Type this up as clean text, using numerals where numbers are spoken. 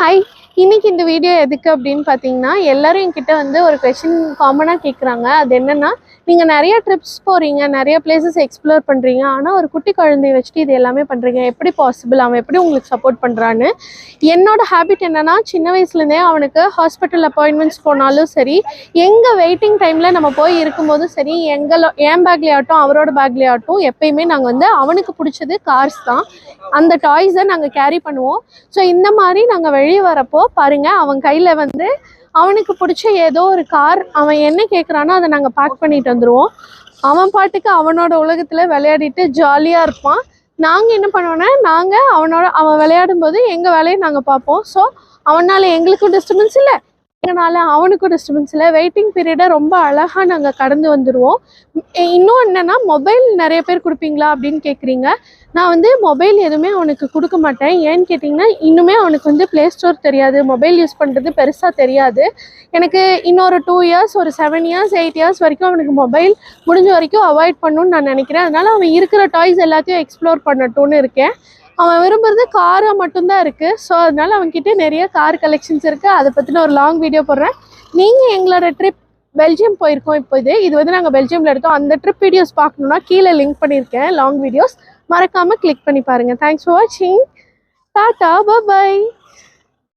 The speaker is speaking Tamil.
ஹாய், இன்னைக்கு இந்த வீடியோ எதுக்கு அப்படின்னு பார்த்தீங்கன்னா, எல்லாரும் என்கிட்ட வந்து ஒரு கொஷின் காமனாக கேட்குறாங்க. அது என்னென்னா, நீங்கள் நிறைய ட்ரிப்ஸ் போகிறீங்க, நிறைய பிளேசஸ் எக்ஸ்ப்ளோர் பண்ணுறீங்க, ஆனால் ஒரு குட்டி குழந்தைய வச்சுட்டு இது எல்லாமே பண்ணுறீங்க, எப்படி பாசிபிள்? அவன் எப்படி உங்களுக்கு சப்போர்ட் பண்ணுறான்னு. என்னோட ஹேபிட் என்னென்னா, சின்ன வயசுலேருந்தே அவனுக்கு ஹாஸ்பிட்டல் அப்பாயின்மெண்ட்ஸ் போனாலும் சரி, எங்கள் வெயிட்டிங் டைமில் நம்ம போய் இருக்கும்போதும் சரி, என் பேக்லேயாகட்டும் அவரோட பேக்லேயாகட்டும் எப்பயுமே நாங்கள் வந்து அவனுக்கு பிடிச்சது கார்ஸ் தான். அந்த டாய்ஸை நாங்கள் கேரி பண்ணுவோம். ஸோ இந்த மாதிரி நாங்கள் வெளியே வரப்போ பாருங்கள், அவன் கையில் வந்து அவனுக்கு பிடிச்ச ஏதோ ஒரு கார் அவன் என்ன கேட்குறானோ அதை நாங்கள் பேக் பண்ணிட்டு வந்துடுவோம். அவன் பாட்டுக்கு அவனோட உலகத்தில் விளையாடிட்டு ஜாலியாக இருப்பான். நாங்கள் என்ன பண்ணுவோன்னா, அவன் விளையாடும் போது எங்கள் வேலையை நாங்கள் பார்ப்போம். ஸோ அவனால் எங்களுக்கும் டிஸ்டர்பன்ஸ் இல்லை, எங்களால் அவனுக்கும் டிஸ்டர்பன்ஸ் இல்லை. வெயிட்டிங் பீரியடை ரொம்ப அழகாக நாங்கள் கடந்து வந்துடுவோம். இன்னும் என்னென்னா, மொபைல் நிறைய பேர் கொடுப்பீங்களா அப்படின்னு கேட்குறீங்க. நான் வந்து மொபைல் எதுவுமே அவனுக்கு கொடுக்க மாட்டேன். ஏன்னு கேட்டிங்கன்னா, இன்னுமே அவனுக்கு வந்து ப்ளே ஸ்டோர் தெரியாது, மொபைல் யூஸ் பண்ணுறது பெருசாக தெரியாது. எனக்கு இன்னொரு 2 இயர்ஸ், ஒரு 7 இயர்ஸ் 8 இயர்ஸ் வரைக்கும் அவனுக்கு மொபைல் முடிஞ்ச வரைக்கும் அவாய்ட் பண்ணணும்னு நான் நினைக்கிறேன். அதனால் அவன் இருக்கிற டாய்ஸ் எல்லாத்தையும் எக்ஸ்ப்ளோர் பண்ணட்டும்னு இருக்கேன். அவன் விரும்புறது காராக மட்டும்தான் இருக்குது. ஸோ அதனால் அவன்கிட்ட நிறைய கார் கலெக்ஷன்ஸ் இருக்குது. அதை பற்றின ஒரு லாங் வீடியோ போடுறேன். நீங்கள் எங்களோட ட்ரிப் பெல்ஜியம் போயிருக்கோம். இது வந்து நாங்கள் பெல்ஜியமில் எடுத்தோம். அந்த ட்ரிப் வீடியோஸ் பார்க்கணுன்னா கீழே லிங்க் பண்ணியிருக்கேன், லாங் வீடியோஸ். மறக்காமல் கிளிக் பண்ணி பாருங்கள். தேங்க்ஸ் ஃபார் வாட்சிங். டாடா, பாய்.